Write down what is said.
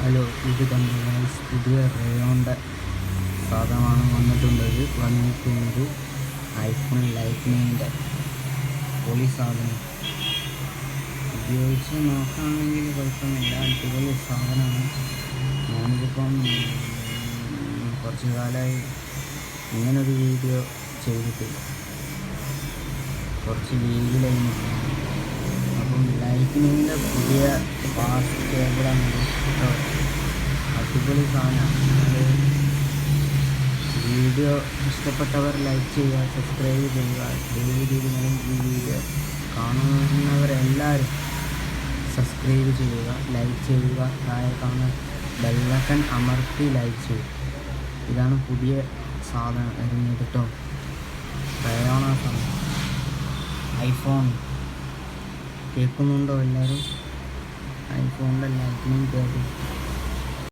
Hello, ഇത് കണ്ടു പുതിയ റയോണിൻ്റെ സാധനമാണ് വന്നിട്ടുള്ളത് ഐഫോൺ ലൈറ്റ്നിങ്ങിൻ്റെ പൊളി സാധനം. ഉപയോഗിച്ച് നോക്കുകയാണെങ്കിൽ കുഴപ്പമില്ല, അടിപൊളി സാധനമാണ്. ഞാനിതിപ്പം കുറച്ച് കാലമായി ഇങ്ങനൊരു വീഡിയോ ചെയ്തിട്ടില്ല, കുറച്ച് ലീവിലായി. അപ്പം ലൈറ്റ്നിങ്ങിൻ്റെ പുതിയ ഫാസ്റ്റ് കേബിളാണ് കേട്ടോ. അടിപൊളി സാധനമാണ്. വീഡിയോ ഇഷ്ടപ്പെട്ടവർ ലൈക്ക് ചെയ്യുക, സബ്സ്ക്രൈബ് ചെയ്യുക. ഡെയിലി രീതിയിലും ഈ വീഡിയോ കാണുന്നവരെല്ലാവരും സബ്സ്ക്രൈബ് ചെയ്യുക, ലൈക്ക് ചെയ്യുക. താഴെ കാണുന്ന ബെല്ലൈക്കൺ അമർത്തി ലൈക്ക് ചെയ്യുക. ഇതാണ് പുതിയ സാധനം ഇറങ്ങിയത് കേട്ടോ. റയോണ സാധനം ഐഫോൺ കേൾക്കുന്നുണ്ടോ എല്ലാവരും? ഐഫോണിൻ്റെ ലൈറ്റ്നിങ് കേബിൾ